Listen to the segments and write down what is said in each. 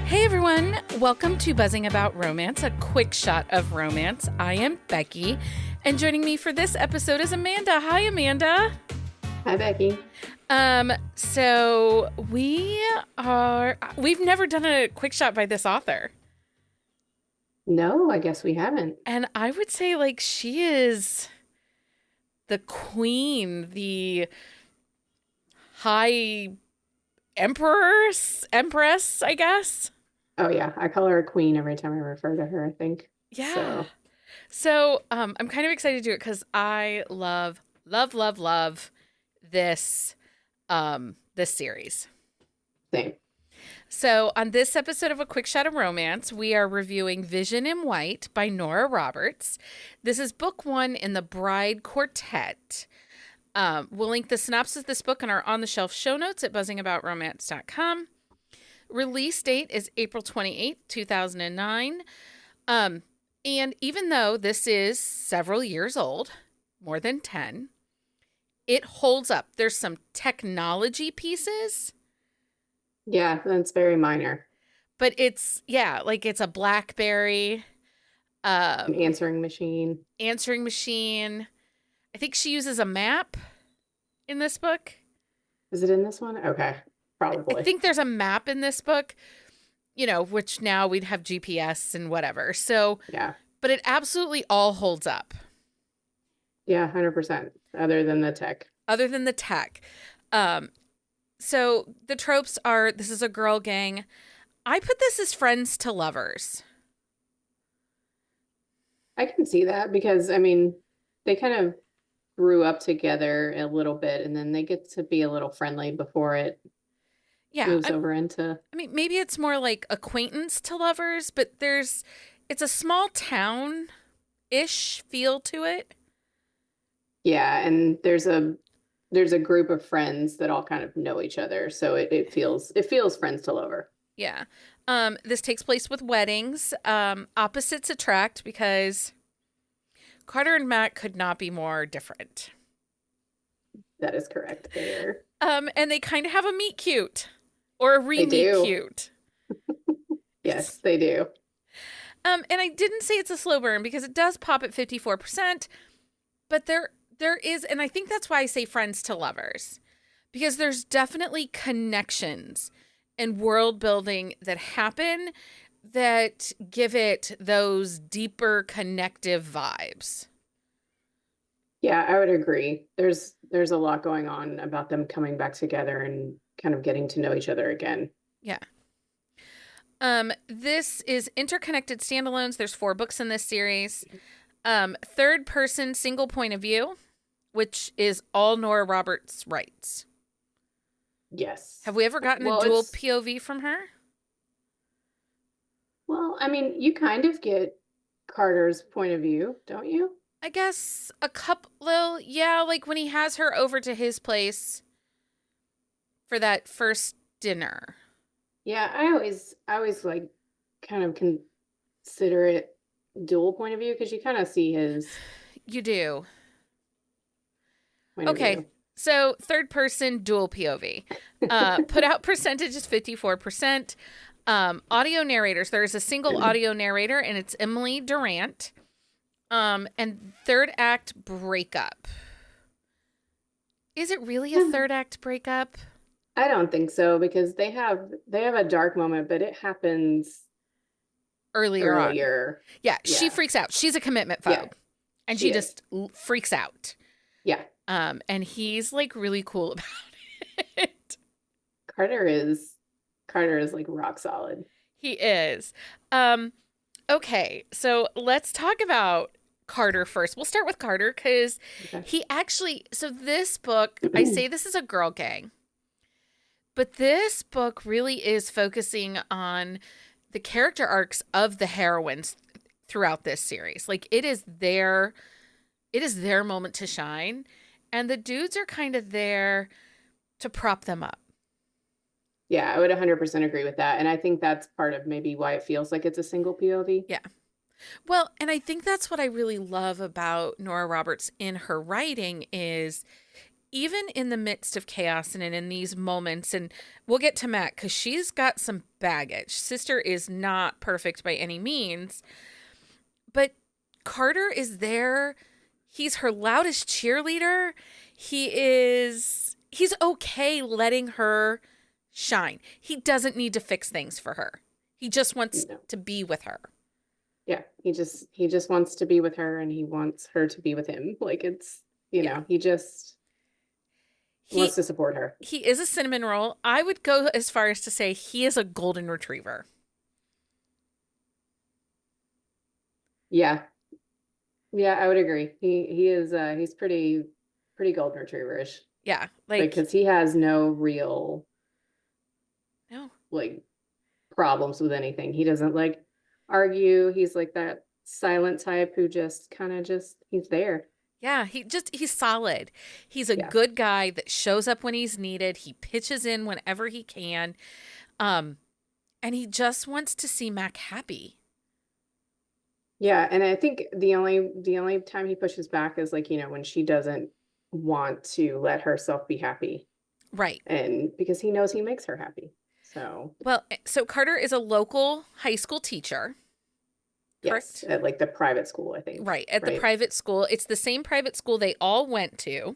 Hey everyone, welcome to Buzzing About Romance, a quick shot of romance. I am Becky, and joining me for this episode is Amanda. Hi, Amanda. Hi, Becky. So we've never done a quick shot by this author. No, I guess we haven't. And I would say like she is the queen, the high empress, I guess. Oh, yeah. I call her a queen every time I refer to her, I think. Yeah. So I'm kind of excited to do it because I love this this series. Same. So on this episode of A Quick Shot of Romance, we are reviewing Vision in White by Nora Roberts. This is book 1 in the Bride Quartet. We'll link the synopsis of this book in our on-the-shelf show notes at buzzingaboutromance.com. Release date is April 28th, 2009. And even though this is several years old, more than 10, it holds up. There's some technology pieces. Yeah, that's very minor. But it's a BlackBerry. An answering machine. I think she uses a map in this book. Is it in this one? Okay, probably. I think there's a map in this book, which now we'd have GPS and whatever. So, yeah. But it absolutely all holds up. Yeah, 100%. Other than the tech. So the tropes are, this is a girl gang. I put this as friends to lovers. I can see that because, they kind of grew up together a little bit and then they get to be a little friendly before it moves over into... maybe it's more like acquaintance to lovers, but it's a small town-ish feel to it. Yeah, and there's a group of friends that all kind of know each other, so it feels friends to lover. Yeah. This takes place with weddings. Opposites attract because Carter and Matt could not be more different. That is correct. There. And they kind of have a meet cute or a re-meet cute. Yes, they do. And I didn't say it's a slow burn because it does pop at 54%, but there is, and I think that's why I say friends to lovers, because there's definitely connections and world building that happen that give it those deeper connective vibes. Yeah, I would agree. There's a lot going on about them coming back together and kind of getting to know each other again. Yeah. This is interconnected standalones. There's 4 books in this series. Third person single point of view, which is all Nora Roberts writes. Yes. Have we ever gotten a dual POV from her? Well, you kind of get Carter's point of view, don't you? I guess a couple, yeah, like when he has her over to his place for that first dinner. Yeah, I always like kind of consider it dual point of view because you kind of see his... You do. Okay. So third person dual POV. Put out percentage is 54%. Audio narrators. There's a single audio narrator and it's Emily Durant. And third act breakup. Is it really a third act breakup? I don't think so because they have a dark moment, but it happens earlier on. Yeah, she yeah. freaks out. She's a commitment phobe. Yeah, and she just freaks out. Yeah. And he's like really cool about it. Carter is like rock solid. He is. Okay, so let's talk about Carter first. We'll start with Carter because he actually, so this book, I say this is a girl gang, but this book really is focusing on the character arcs of the heroines throughout this series. Like it is their moment to shine. And the dudes are kind of there to prop them up. Yeah, I would 100% agree with that. And I think that's part of maybe why it feels like it's a single POV. Yeah. Well, and I think that's what I really love about Nora Roberts in her writing is even in the midst of chaos and in these moments, and we'll get to Mac because she's got some baggage. Sister is not perfect by any means, but Carter is there. He's her loudest cheerleader. He's okay letting her shine. He doesn't need to fix things for her. He just wants to be with her. Yeah, he just wants to be with her, and he wants her to be with him. Like, it's, he just wants to support her. He is a cinnamon roll. I would go as far as to say he is a golden retriever. Yeah. Yeah, I would agree. He is he's pretty golden retrieverish. Yeah, because he has no real no like problems with anything. He doesn't like argue. He's like that silent type who just kind of he's there. Yeah, he's solid. He's a good guy that shows up when he's needed. He pitches in whenever he can. And he just wants to see Mac happy. Yeah, and I think the only time he pushes back is like, when she doesn't want to let herself be happy. Right. And because he knows he makes her happy. So Carter is a local high school teacher. Yes, at like the private school, I think. Right, at the private school. It's the same private school they all went to.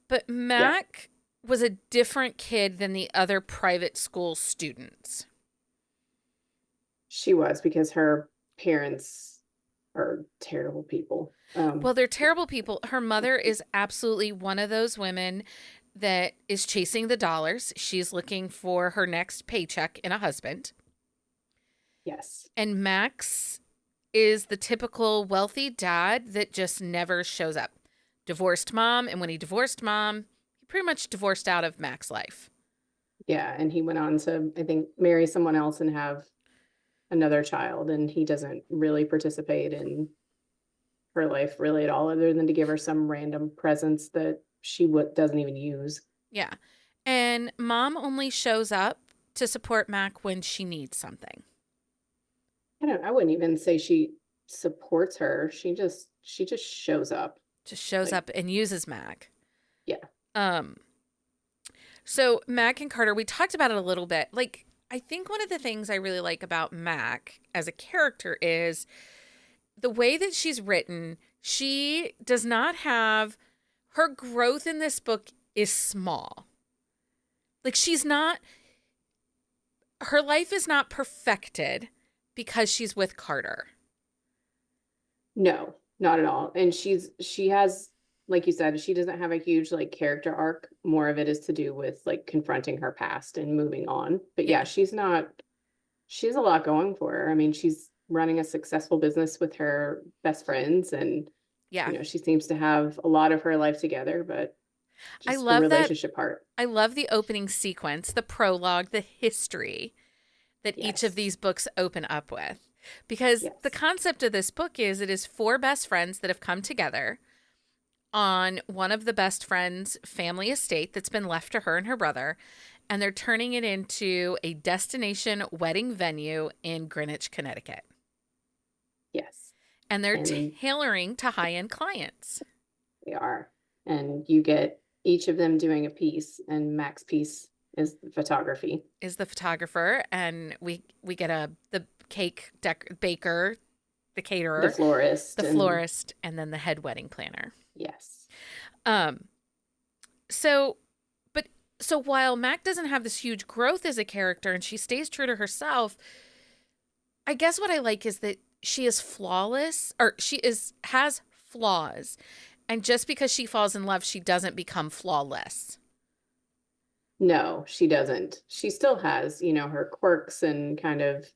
But Mac was a different kid than the other private school students. She was, because her parents are terrible people. Well, they're terrible people. Her mother is absolutely one of those women that is chasing the dollars. She's looking for her next paycheck in a husband. Yes. And Max is the typical wealthy dad that just never shows up. Divorced mom, and when he divorced mom, he pretty much divorced out of Mac's life. Yeah, and he went on to, I think, marry someone else and have another child, and he doesn't really participate in her life really at all, other than to give her some random presents that she doesn't even use. Yeah. And mom only shows up to support Mac when she needs something. I wouldn't even say she supports her. She just shows up. Just shows up and uses Mac. Yeah. So Mac and Carter, we talked about it a little bit. Like, I think one of the things I really like about Mac as a character is the way that she's written. She does not have, her growth in this book is small. Like, her life is not perfected because she's with Carter. No, not at all. And she has, like you said, she doesn't have a huge like character arc. More of it is to do with like confronting her past and moving on. But yeah, she has a lot going for her. I mean, she's running a successful business with her best friends, and she seems to have a lot of her life together, but I love the relationship part. I love the opening sequence, the prologue, the history that each of these books open up with. Because the concept of this book is it is 4 best friends that have come together on one of the best friends' family estate that's been left to her and her brother, and they're turning it into a destination wedding venue in Greenwich, Connecticut. Yes. And they're tailoring to high-end clients. They are. And you get each of them doing a piece, and Mac's piece is the photography. Is the photographer, and we get the cake baker, the caterer, the florist, and then the head wedding planner. Yes. So while Mac doesn't have this huge growth as a character and she stays true to herself, I guess what I like is that she is flawless, or has flaws. And just because she falls in love, she doesn't become flawless. No, she doesn't. She still has, her quirks and kind of,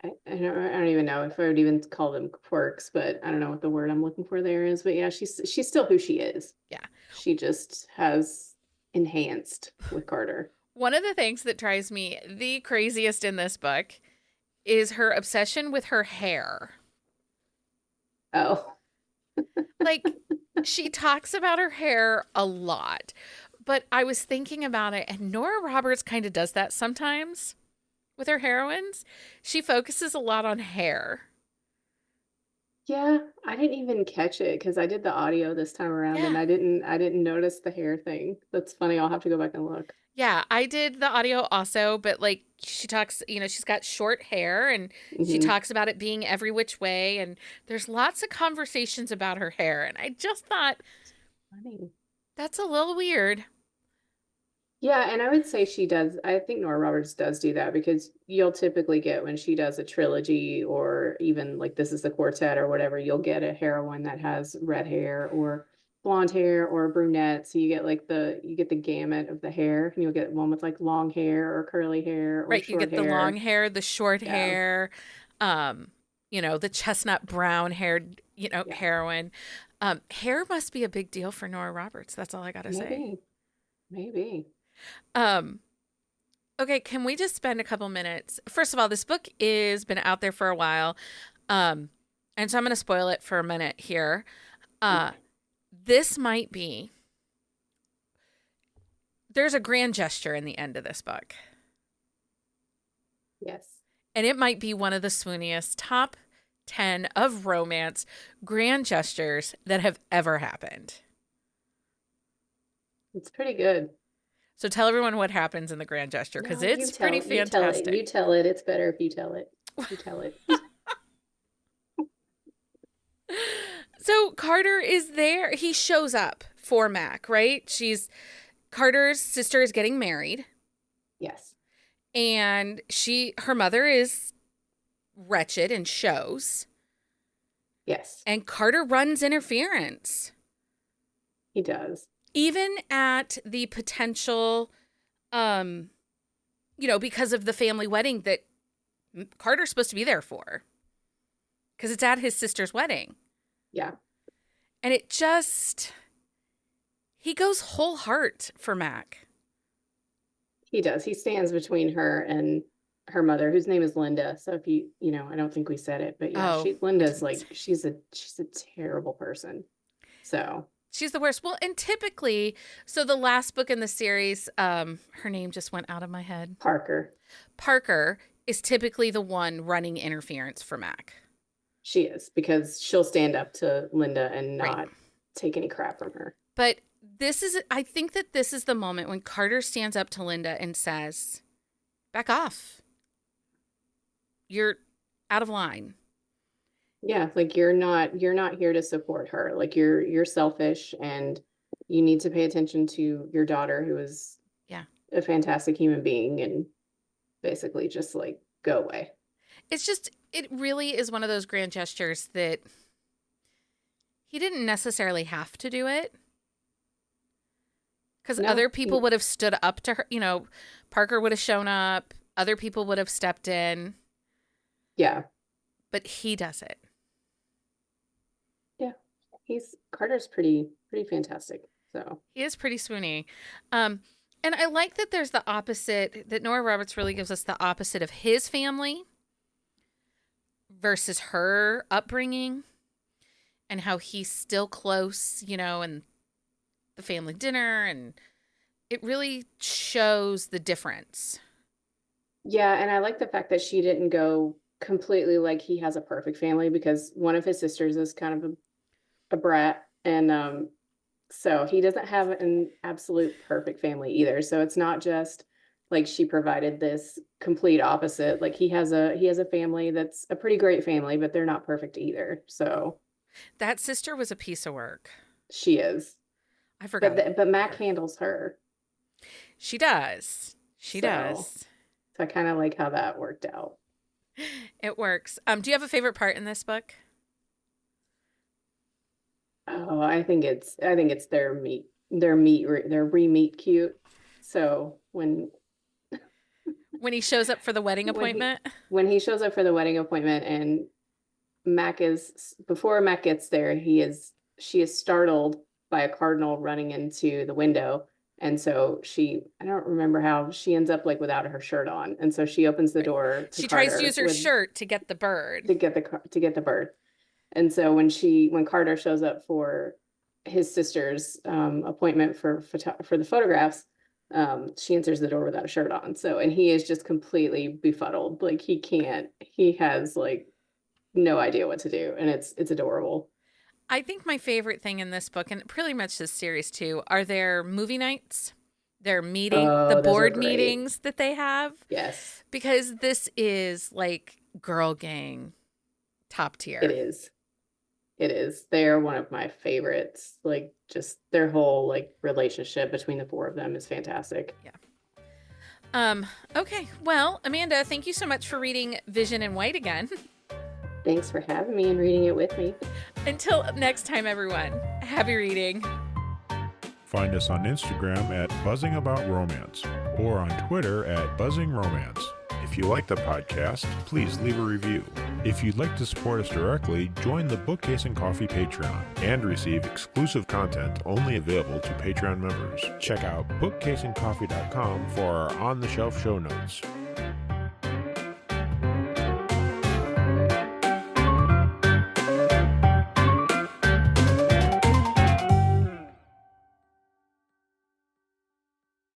I don't even know if I would even call them quirks, but I don't know what the word I'm looking for there is. But yeah, she's still who she is. Yeah. She just has enhanced with Carter. One of the things that drives me the craziest in this book is her obsession with her hair. Oh. Like, she talks about her hair a lot, but I was thinking about it, and Nora Roberts kind of does that sometimes – with her heroines. She focuses a lot on hair. Yeah, I didn't even catch it because I did the audio this time around and Yeah. I didn't notice the hair thing. That's funny. I'll have to go back and look. Yeah, I did the audio also, but like she talks, she's got short hair and she Hmm. talks about it being every which way. And there's lots of conversations about her hair. And I just thought Funny. that's a little weird. Yeah, and I would say she does. I think Nora Roberts does do that because you'll typically get when she does a trilogy or even like this is the quartet or whatever, you'll get a heroine that has red hair or blonde hair or brunette. So you get like you get the gamut of the hair. And you'll get one with like long hair or curly hair or Right, you short get the long hair. hair, the short Yeah, hair, um, the chestnut brown haired, yeah, heroine. Hair must be a big deal for Nora Roberts. That's all I gotta say. maybe, maybe. Um, okay, can we just spend a couple minutes? First of all, this book is been out there for a while. Um, and so I'm gonna spoil it for a minute here. Uh, Okay. this might be there's a grand gesture in the end of this book. Yes, And it might be one of the swooniest top 10 of romance grand gestures that have ever happened. it's pretty good. So tell everyone what happens in the grand gesture because No, it's pretty you tell it, fantastic. you tell it. It's better if you tell it. You tell it. So Carter is there. He shows up for Mac, right? Carter's sister is getting married Yes, and her mother is wretched and shows. yes, And Carter runs interference, he does. even at the potential, um, because of the family wedding that Carter's supposed to be there for, because it's at his sister's wedding. Yeah. And he goes whole heart for Mac. He does. He stands between her and her mother, whose name is Linda. So if I don't think we said it, but yeah, Oh, we Linda's didn't. like she's a terrible person. So She's the worst. Well, and typically, so the last book in the series, her name just went out of my head. Parker, Parker is typically the one running interference for Mac. she is because she'll stand up to Linda and Right. not take any crap from her. But I think that this is the moment when Carter stands up to Linda and says, back off. You're out of line. Yeah, like you're not here to support her. Like you're selfish and you need to pay attention to your daughter who is Yeah. a fantastic human being and basically just like go away. It really is one of those grand gestures that he didn't necessarily have to do it because No, other people would have stood up to her. Parker would have shown up, other people would have stepped in, yeah. but he does it. Yeah. Carter's pretty fantastic. So He is pretty swoony. Um, and I like that there's the opposite, that Nora Roberts really gives us the opposite of his family versus her upbringing and how he's still close, and the family dinner. And it really shows the difference. yeah, and I like the fact that she didn't go completely like he has a perfect family because one of his sisters is kind of a brat and so he doesn't have an absolute perfect family either. So it's not just like she provided this complete opposite. Like he has a family that's a pretty great family, but they're not perfect either. So That sister was a piece of work. she is. I forgot But about Mac her. handles her. She does. She So does. so I kind of like how that worked out. It works. Do you have a favorite part in this book? Oh, I think it's their re-meet cute. So When he shows up for the wedding when he appointment? when he shows up for the wedding appointment and Mac is before Mac gets there, she is startled by a cardinal running into the window. And so I don't remember how she ends up like without her shirt on. And so she opens the Right. door to She tries to use Carter her shirt to get the bird. to get the bird. And so when Carter shows up for his sister's appointment for the photographs, she answers the door without a shirt on. So and he is just completely befuddled. Like he has like no idea what to do, and it's adorable. I think my favorite thing in this book, and pretty much this series too, are their movie nights, the Oh, those are board great. meetings that they have, Yes, because this is like girl gang top it tier. is. It is. They're one of my favorites. Like, just their whole like relationship between the four of them is fantastic. Yeah. Okay. Well, Amanda, thank you so much for reading Vision in White again. Thanks for having me and reading it with me. Until next time, everyone, happy reading. Find us on Instagram at Buzzing About Romance or on Twitter at Buzzing Romance. If you like the podcast, please leave a review. If you'd like to support us directly, join the Bookcase and Coffee Patreon and receive exclusive content only available to Patreon members. Check out bookcaseandcoffee.com for our on-the-shelf show notes.